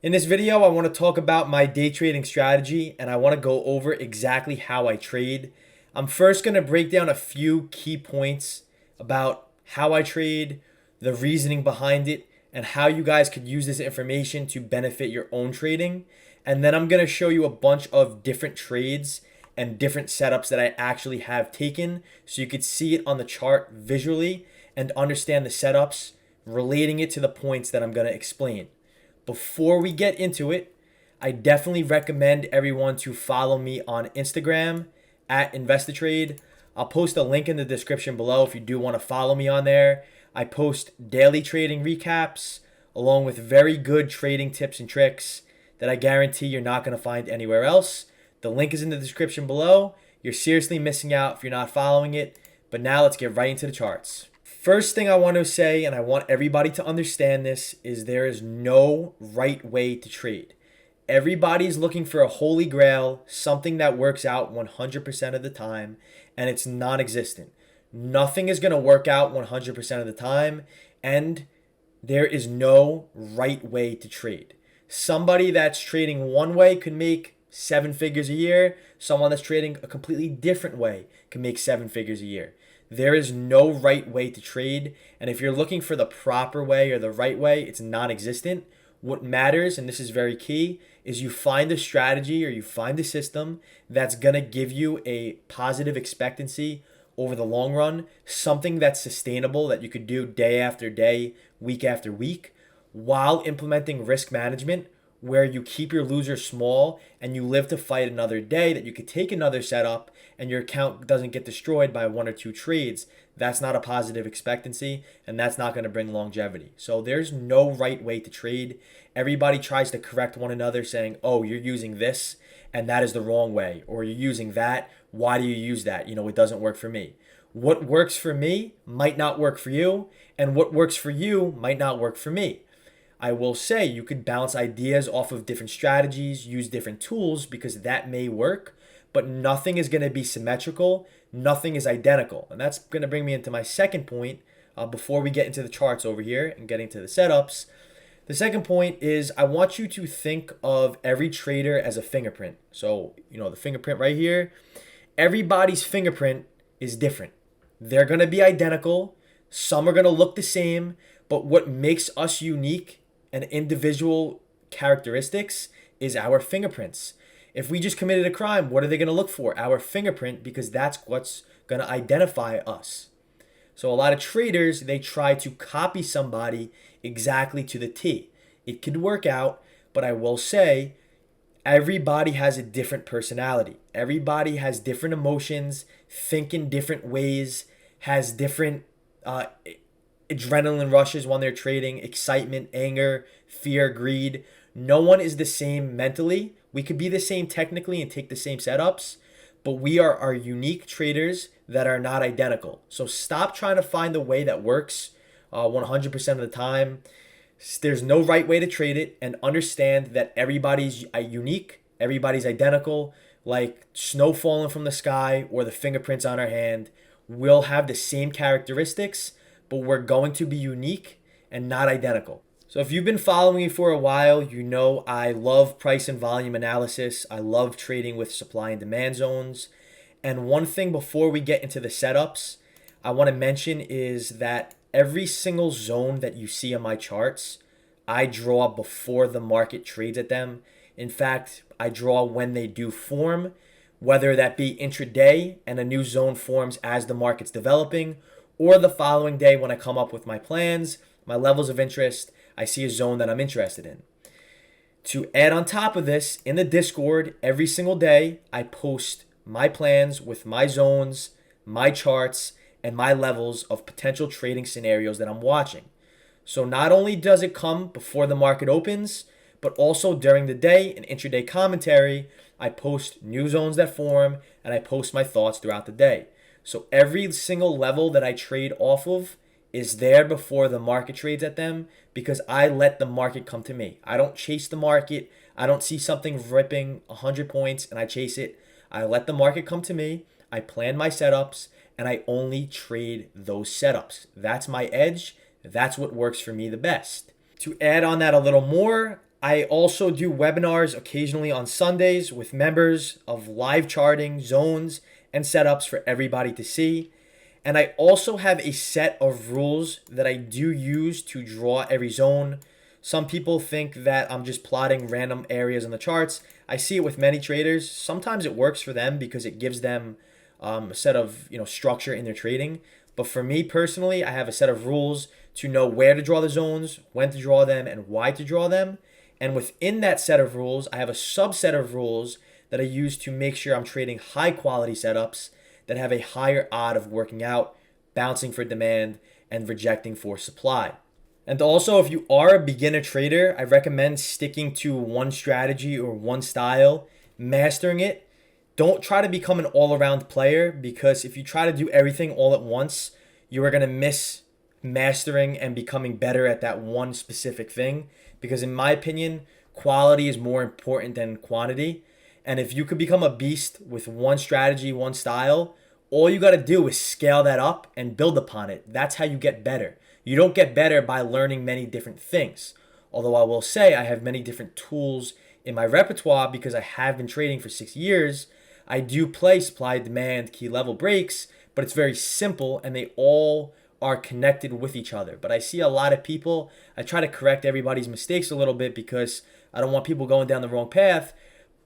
In this video, I want to talk about my day trading strategy and I want to go over exactly how I trade. I'm first going to break down a few key points about how I trade, the reasoning behind it, and how you guys could use this information to benefit your own trading. And then I'm going to show you a bunch of different trades and different setups that I actually have taken so you could see it on the chart visually and understand the setups, relating it to the points that I'm going to explain. Before we get into it, I definitely recommend everyone to follow me on Instagram at Ameritrade. I'll post a link in the description below if you do want to follow me on there. I post daily trading recaps along with very good trading tips and tricks that I guarantee you're not going to find anywhere else. The link is in the description below. You're seriously missing out if you're not following it. But now let's get right into the charts. First thing I want to say, and I want everybody to understand this, is there is no right way to trade. Everybody's looking for a holy grail, something that works out 100% of the time, and it's non-existent. Nothing is going to work out 100% of the time, and there is no right way to trade. Somebody that's trading one way could make 7 figures a year. Someone that's trading a completely different way can make 7 figures a year. There is no right way to trade, and if you're looking for the proper way or the right way, it's non-existent. What matters, and this is very key, is you find a strategy or you find a system that's going to give you a positive expectancy over the long run, something that's sustainable that you could do day after day, week after week, while implementing risk management where you keep your losers small and you live to fight another day, that you could take another setup and your account doesn't get destroyed by 1 or 2 trades. That's not a positive expectancy, and that's not going to bring longevity. So there's no right way to trade. Everybody tries to correct one another saying, oh, you're using this and that is the wrong way, or you're using that. Why do you use that? It doesn't work for me. What works for me might not work for you, and what works for you might not work for me. I will say you could bounce ideas off of different strategies, use different tools because that may work, but nothing is going to be symmetrical. Nothing is identical. And that's going to bring me into my second point before we get into the charts over here and getting to the setups. The second point is I want you to think of every trader as a fingerprint. So, the fingerprint right here, everybody's fingerprint is different. They're going to be identical. Some are going to look the same, but what makes us unique and individual characteristics is our fingerprints. If we just committed a crime, what are they going to look for? Our fingerprint, because that's what's going to identify us. So a lot of traders, they try to copy somebody exactly to the T. It could work out, but I will say everybody has a different personality. Everybody has different emotions, think in different ways, has different adrenaline rushes when they're trading, excitement, anger, fear, greed. No one is the same mentally. We could be the same technically and take the same setups, but we are our unique traders that are not identical. So stop trying to find the way that works 100% of the time. There's no right way to trade it, and understand that everybody's unique, everybody's identical, like snow falling from the sky or the fingerprints on our hand. We'll have the same characteristics, but we're going to be unique and not identical. So if you've been following me for a while, you know I love price and volume analysis. I love trading with supply and demand zones. And one thing before we get into the setups, I want to mention is that every single zone that you see on my charts, I draw before the market trades at them. In fact, I draw when they do form, whether that be intraday and a new zone forms as the market's developing, or the following day when I come up with my plans, my levels of interest, I see a zone that I'm interested in. To add on top of this, in the Discord, every single day, I post my plans with my zones, my charts, and my levels of potential trading scenarios that I'm watching. So not only does it come before the market opens, but also during the day in intraday commentary, I post new zones that form and I post my thoughts throughout the day. So every single level that I trade off of is there before the market trades at them because I let the market come to me. I don't chase the market. I don't see something ripping 100 points and I chase it. I let the market come to me. I plan my setups and I only trade those setups. That's my edge. That's what works for me the best. To add on that a little more, I also do webinars occasionally on Sundays with members of live charting, zones, and setups for everybody to see. And I also have a set of rules that I do use to draw every zone. Some people think that I'm just plotting random areas on the charts. I see it with many traders. Sometimes it works for them because it gives them a set of structure in their trading. But for me personally, I have a set of rules to know where to draw the zones, when to draw them, and why to draw them. And within that set of rules, I have a subset of rules that I use to make sure I'm trading high quality setups that have a higher odd of working out, bouncing for demand, and rejecting for supply. And also, if you are a beginner trader, I recommend sticking to one strategy or one style, mastering it. Don't try to become an all-around player, because if you try to do everything all at once, you are going to miss mastering and becoming better at that one specific thing. Because in my opinion, quality is more important than quantity. And if you could become a beast with one strategy, one style, all you got to do is scale that up and build upon it. That's how you get better. You don't get better by learning many different things. Although I will say I have many different tools in my repertoire because I have been trading for 6 years. I do play supply, demand, key level breaks, but it's very simple and they all are connected with each other. But I see a lot of people, I try to correct everybody's mistakes a little bit because I don't want people going down the wrong path,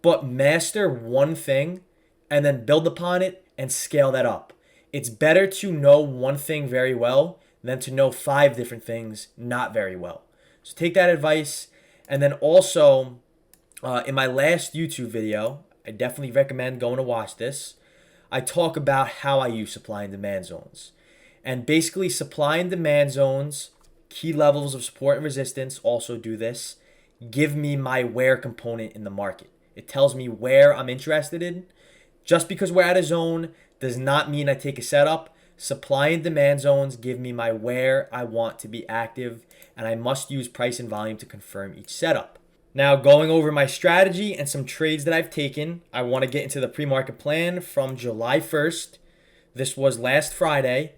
but master one thing and then build upon it and scale that up. It's better to know one thing very well than to know 5 different things not very well. So take that advice. And then also, in my last YouTube video, I definitely recommend going to watch this. I talk about how I use supply and demand zones. And basically, supply and demand zones, key levels of support and resistance also do this, give me my where component in the market. It tells me where I'm interested in. Just because we're at a zone does not mean I take a setup. Supply and demand zones give me my where I want to be active, and I must use price and volume to confirm each setup. Now, going over my strategy and some trades that I've taken, I want to get into the pre-market plan from July 1st. This was last Friday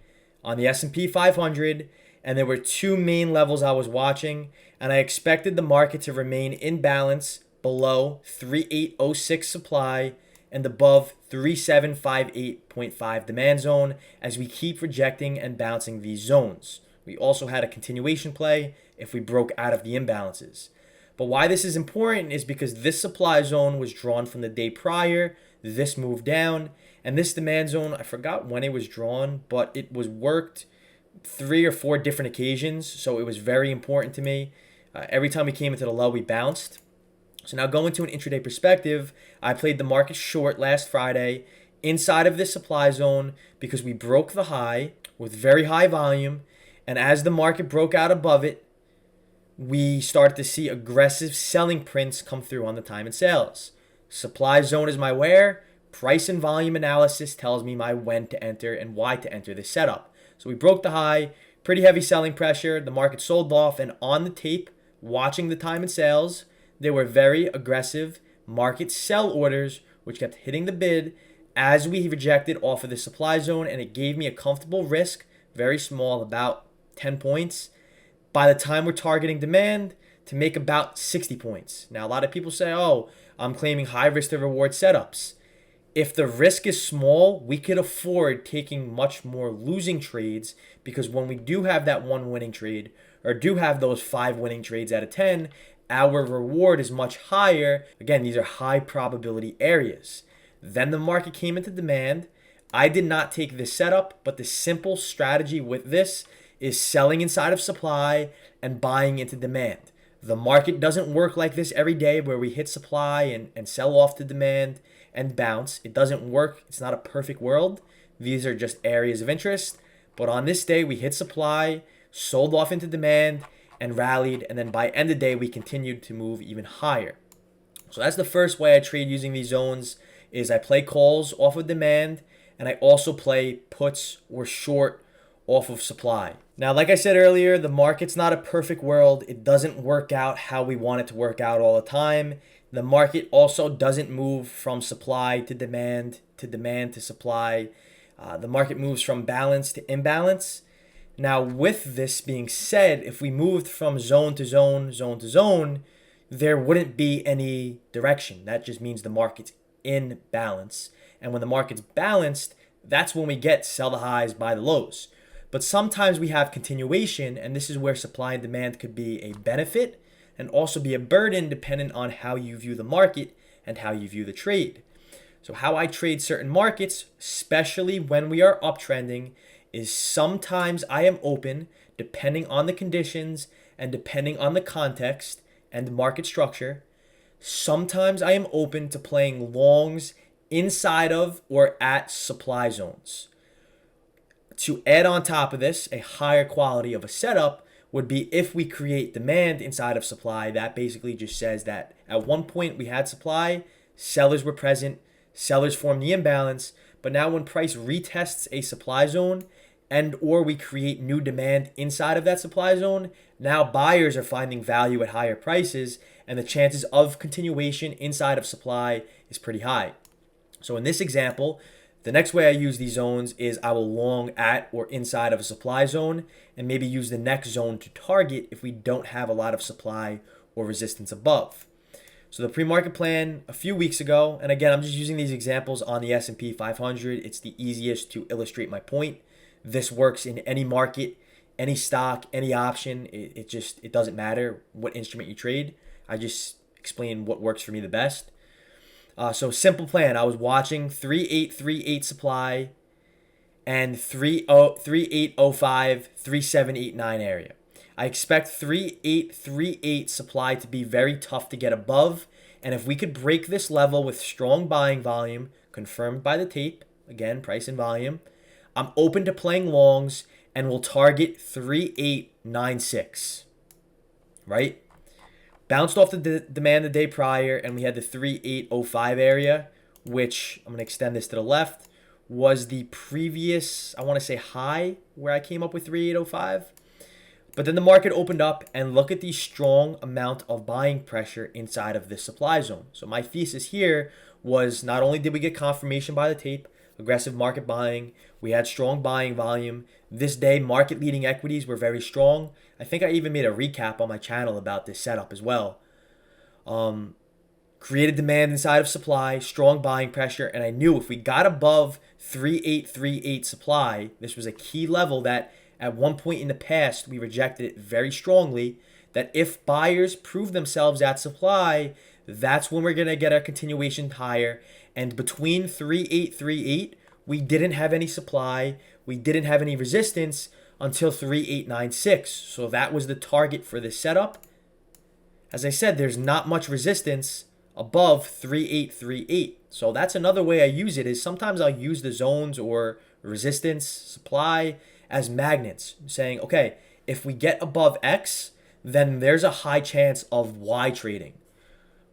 on the S&P 500, and there were 2 main levels I was watching, and I expected the market to remain in balance below 3806 supply and above 3758.5 demand zone as we keep rejecting and bouncing these zones. We also had a continuation play if we broke out of the imbalances. But why this is important is because this supply zone was drawn from the day prior, this moved down, and this demand zone, I forgot when it was drawn, but it was worked 3 or 4 different occasions, so it was very important to me. Every time we came into the low, we bounced. So now going to an intraday perspective, I played the market short last Friday inside of this supply zone because we broke the high with very high volume, and as the market broke out above it, we started to see aggressive selling prints come through on the time and sales. Supply zone is my where. Price and volume analysis tells me my when to enter and why to enter this setup. So we broke the high, pretty heavy selling pressure. The market sold off, and on the tape, watching the time and sales, there were very aggressive market sell orders, which kept hitting the bid as we rejected off of the supply zone, and it gave me a comfortable risk, very small, about 10 points. By the time we're targeting demand, to make about 60 points. Now, a lot of people say, oh, I'm claiming high risk to reward setups. If the risk is small, we could afford taking much more losing trades, because when we do have that one winning trade or do have those 5 winning trades out of 10, our reward is much higher. Again, these are high probability areas. Then the market came into demand. I did not take this setup, but the simple strategy with this is selling inside of supply and buying into demand. The market doesn't work like this every day where we hit supply and sell off to demand and bounce. It doesn't work. It's not a perfect world. These are just areas of interest. But on this day, we hit supply, sold off into demand, and rallied. And then by end of day, we continued to move even higher. So that's the first way I trade using these zones is I play calls off of demand, and I also play puts or short off of supply. Now, like I said earlier, the market's not a perfect world. It doesn't work out how we want it to work out all the time. The market also doesn't move from supply to demand to supply. The market moves from balance to imbalance. Now, with this being said, if we moved from zone to zone, zone to zone, there wouldn't be any direction. That just means the market's in balance. And when the market's balanced, that's when we get sell the highs, buy the lows. But sometimes we have continuation, and this is where supply and demand could be a benefit and also be a burden depending on how you view the market and how you view the trade. So how I trade certain markets, especially when we are uptrending, is sometimes I am open, depending on the conditions and depending on the context and the market structure. Sometimes I am open to playing longs inside of or at supply zones. To add on top of this, a higher quality of a setup would be if we create demand inside of supply. That basically just says that at one point we had supply, sellers were present, sellers formed the imbalance, but now when price retests a supply zone and or we create new demand inside of that supply zone, now buyers are finding value at higher prices and the chances of continuation inside of supply is pretty high. So in this example, the next way I use these zones is I will long at or inside of a supply zone and maybe use the next zone to target if we don't have a lot of supply or resistance above. So the pre-market plan a few weeks ago, and again, I'm just using these examples on the S&P 500. It's the easiest to illustrate my point. This works in any market, any stock, any option. It doesn't matter what instrument you trade. I just explain what works for me the best. So simple plan. I was watching 3838 supply and 3805, 3789 area. I expect 3838 supply to be very tough to get above. And if we could break this level with strong buying volume, confirmed by the tape, again, price and volume, I'm open to playing longs and will target 3896, right? Bounced off the demand the day prior, and we had the 3805 area, which I'm going to extend this to the left, was the previous, I want to say, high where I came up with 3805. But then the market opened up, and look at the strong amount of buying pressure inside of this supply zone. So my thesis here was not only did we get confirmation by the tape, aggressive market buying, we had strong buying volume. This day, market leading equities were very strong. I think I even made a recap on my channel about this setup as well. Created demand inside of supply, strong buying pressure, and I knew if we got above 3838 supply, this was a key level that at one point in the past we rejected it very strongly, that if buyers prove themselves at supply, that's when we're going to get a continuation higher. And between 3838, we didn't have any supply, we didn't have any resistance until 3896. So that was the target for this setup. As I said, there's not much resistance above 3838. So that's another way I use it, is sometimes I'll use the zones or resistance, supply as magnets, saying, okay, if we get above X, then there's a high chance of Y trading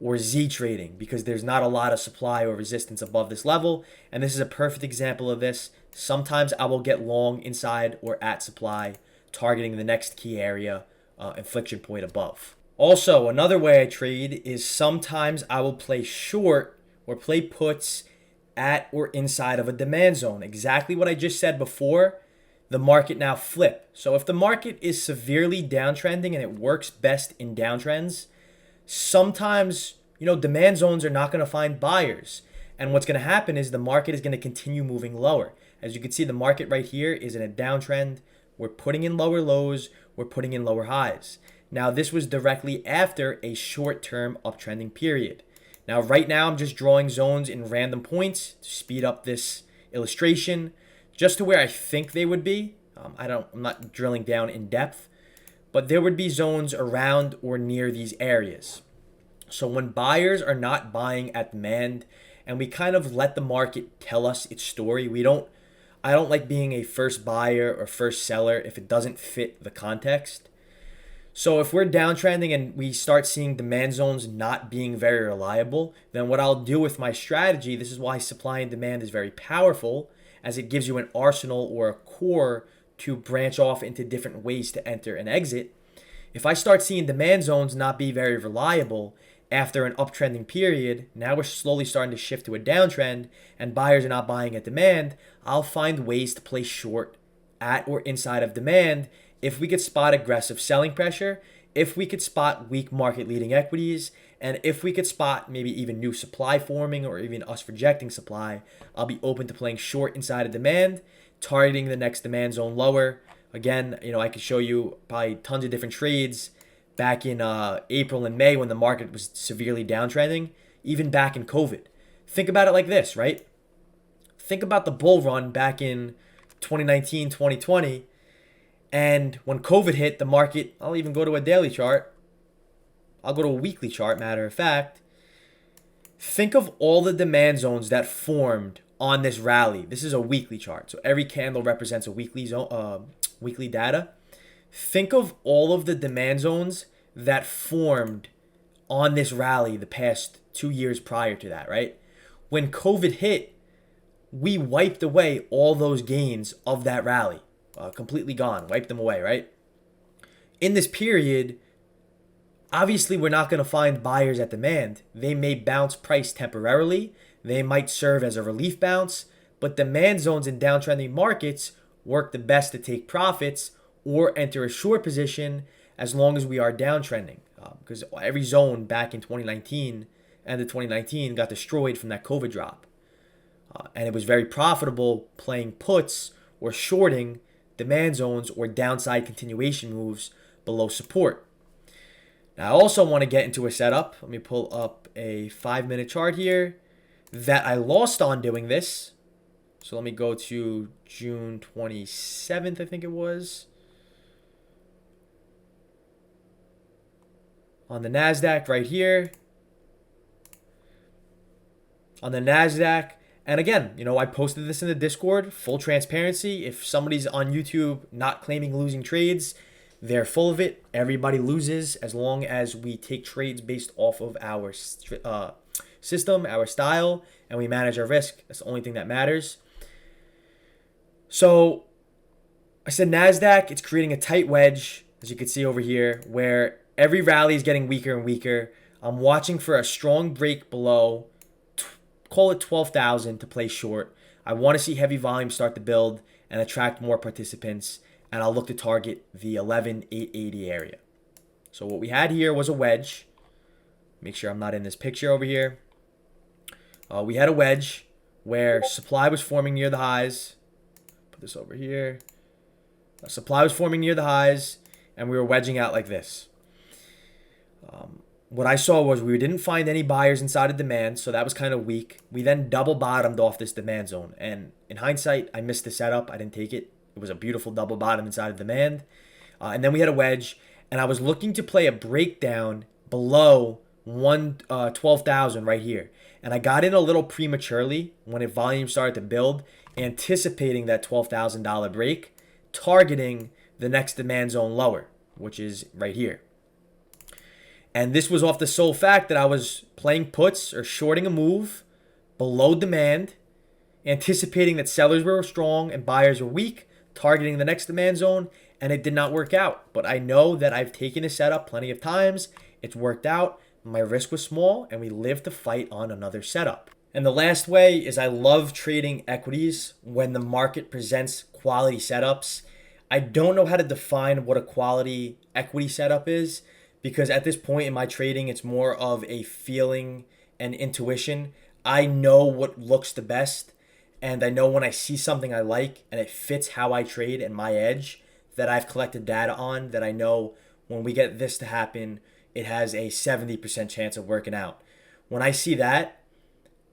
or Z trading because there's not a lot of supply or resistance above this level. And this is a perfect example of this. Sometimes I will get long inside or at supply, targeting the next key area, inflection point above. Also, another way I trade is sometimes I will play short or play puts at or inside of a demand zone. Exactly what I just said before, the market now flip. So if the market is severely downtrending and it works best in downtrends, sometimes, demand zones are not going to find buyers. And what's going to happen is the market is going to continue moving lower. As you can see, the market right here is in a downtrend. We're putting in lower lows. We're putting in lower highs. Now, this was directly after a short-term uptrending period. Now, right now, I'm just drawing zones in random points to speed up this illustration, just to where I think they would be. I'm not drilling down in depth, but there would be zones around or near these areas. So when buyers are not buying at demand and we kind of let the market tell us its story, I don't like being a first buyer or first seller if it doesn't fit the context. So if we're downtrending and we start seeing demand zones not being very reliable, then what I'll do with my strategy, this is why supply and demand is very powerful, as it gives you an arsenal or a core to branch off into different ways to enter and exit. If I start seeing demand zones not be very reliable after an uptrending period, now we're slowly starting to shift to a downtrend and buyers are not buying at demand, I'll find ways to play short at or inside of demand if we could spot aggressive selling pressure, if we could spot weak market leading equities, and if we could spot maybe even new supply forming or even us rejecting supply, I'll be open to playing short inside of demand, targeting the next demand zone lower. Again, I could show you probably tons of different trades back in April and May when the market was severely downtrending, even back in COVID. Think about it like this, right? Think about the bull run back in 2019, 2020. And when COVID hit, the market, I'll even go to a daily chart. I'll go to a weekly chart, matter of fact. Think of all the demand zones that formed on this rally. This is a weekly chart. So every candle represents a weekly zone, weekly data. Think of all of the demand zones that formed on this rally the past 2 years prior to that, right? When COVID hit, we wiped away all those gains of that rally. Completely gone, wiped them away, right? In this period, obviously we're not going to find buyers at demand. They may bounce price temporarily. They might serve as a relief bounce, but demand zones in downtrending markets work the best to take profits or enter a short position as long as we are downtrending. Because every zone back in 2019, end of 2019, got destroyed from that COVID drop. And it was very profitable playing puts or shorting demand zones or downside continuation moves below support. Now, I also want to get into a setup. Let me pull up a 5-minute chart here that I lost on doing this. So let me go to June 27th, I think it was. On the NASDAQ right here. On the NASDAQ. And again, I posted this in the Discord, full transparency. If somebody's on YouTube not claiming losing trades, they're full of it. Everybody loses as long as we take trades based off of our system, our style, and we manage our risk. That's the only thing that matters. So I said NASDAQ, it's creating a tight wedge, as you can see over here, where every rally is getting weaker and weaker. I'm watching for a strong break below, call it 12,000 to play short. I want to see heavy volume start to build and attract more participants, and I'll look to target the 11,880 area. So what we had here was a wedge. Make sure I'm not in this picture over here. We had a wedge where supply was forming near the highs. Put this over here. Supply was forming near the highs, and we were wedging out like this. What I saw was we didn't find any buyers inside of demand, so that was kind of weak. We then double bottomed off this demand zone, and in hindsight, I missed the setup. I didn't take it. It was a beautiful double bottom inside of demand. And then we had a wedge, and I was looking to play a breakdown below 12,000 right here. And I got in a little prematurely when volume started to build, anticipating that $12,000 break, targeting the next demand zone lower, which is right here. And this was off the sole fact that I was playing puts or shorting a move below demand, anticipating that sellers were strong and buyers were weak, targeting the next demand zone, and it did not work out. But I know that I've taken a setup plenty of times. It's worked out. My risk was small, and we lived to fight on another setup. And the last way is I love trading equities when the market presents quality setups. I don't know how to define what a quality equity setup is, because at this point in my trading, it's more of a feeling and intuition. I know what looks the best, and I know when I see something I like and it fits how I trade and my edge that I've collected data on, that I know when we get this to happen, it has a 70% chance of working out. When I see that,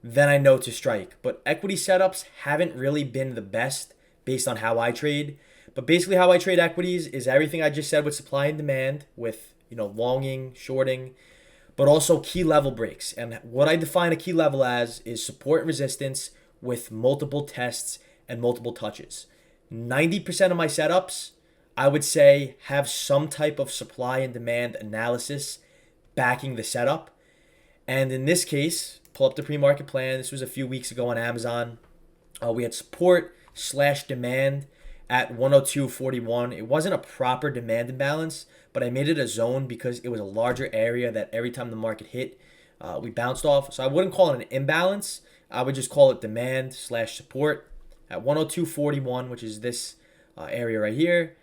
then I know to strike. But equity setups haven't really been the best based on how I trade. But basically how I trade equities is everything I just said with supply and demand, with longing, shorting, but also key level breaks. And what I define a key level as is support and resistance with multiple tests and multiple touches. 90% of my setups, I would say, have some type of supply and demand analysis backing the setup. And in this case, pull up the pre-market plan. This was a few weeks ago on Amazon. We had support/demand at 102.41. It wasn't a proper demand imbalance, but I made it a zone because it was a larger area that every time the market hit, we bounced off. So I wouldn't call it an imbalance. I would just call it demand/support at 102.41, which is this area right here.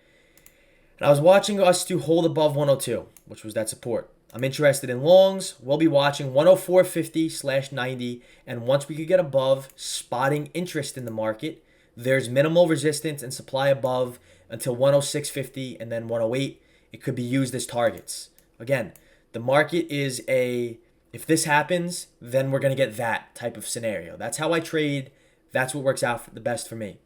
And I was watching us to hold above 102. which was that support. I'm interested in longs. We'll be watching 104.50/90. And once we could get above, spotting interest in the market. There's minimal resistance and supply above until 106.50 and then 108. It could be used as targets. Again, the market is if this happens, then we're going to get that type of scenario. That's how I trade. That's what works out the best for me.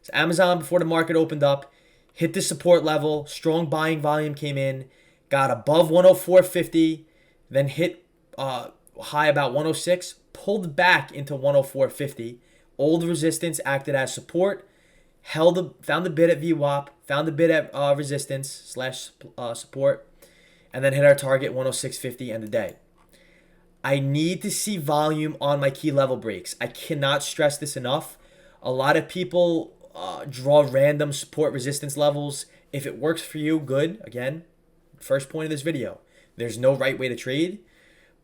So Amazon, before the market opened up, hit the support level. Strong buying volume came in. Got above 104.50, then hit high about 106, pulled back into 104.50. Old resistance acted as support, found the bid at VWAP, found the bid at resistance slash support, and then hit our target 106.50 end of day. I need to see volume on my key level breaks. I cannot stress this enough. A lot of people draw random support resistance levels. If it works for you, good. Again, first point of this video, there's no right way to trade,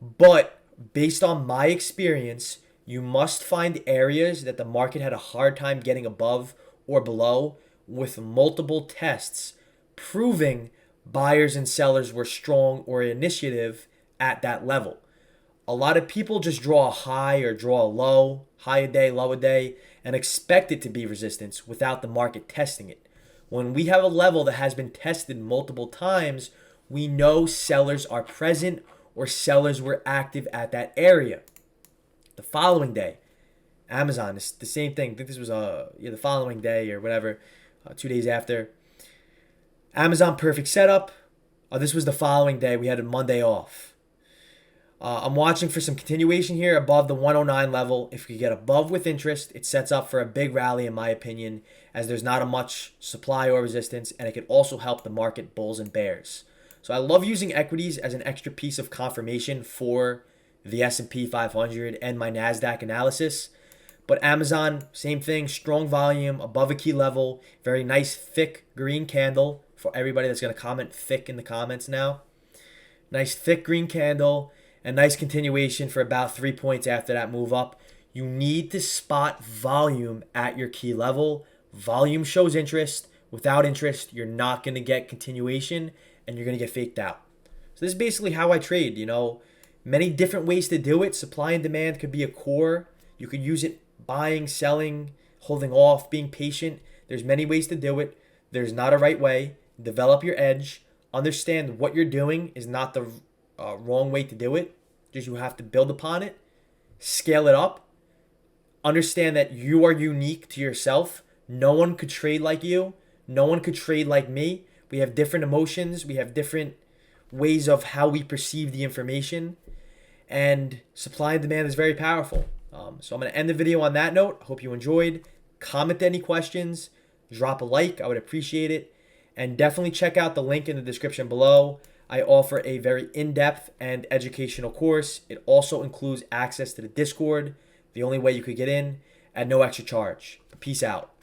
but based on my experience, you must find areas that the market had a hard time getting above or below with multiple tests proving buyers and sellers were strong or initiative at that level. A lot of people just draw a high or draw a low, high a day, low a day, and expect it to be resistance without the market testing it. When we have a level that has been tested multiple times, we know sellers are present or sellers were active at that area. The following day, Amazon, it's the same thing. I think this was the following day or whatever, 2 days after. Amazon perfect setup. This was the following day. We had a Monday off. I'm watching for some continuation here above the 109 level. If we get above with interest, it sets up for a big rally in my opinion, as there's not a much supply or resistance, and it could also help the market bulls and bears. So I love using equities as an extra piece of confirmation for the S&P 500 and my NASDAQ analysis. But Amazon, same thing, strong volume, above a key level, very nice thick green candle for everybody that's going to comment thick in the comments now. Nice thick green candle and nice continuation for about 3 points after that move up. You need to spot volume at your key level. Volume shows interest. Without interest, you're not going to get continuation and you're going to get faked out. So this is basically how I trade, Many different ways to do it. Supply and demand could be a core. You could use it buying, selling, holding off, being patient. There's many ways to do it. There's not a right way. Develop your edge. Understand what you're doing is not the wrong way to do it. Just you have to build upon it. Scale it up. Understand that you are unique to yourself. No one could trade like you. No one could trade like me. We have different emotions. We have different ways of how we perceive the information. And supply and demand is very powerful. So I'm going to end the video on that note. I hope you enjoyed. Comment any questions. Drop a like. I would appreciate it. And definitely check out the link in the description below. I offer a very in-depth and educational course. It also includes access to the Discord, the only way you could get in, at no extra charge. Peace out.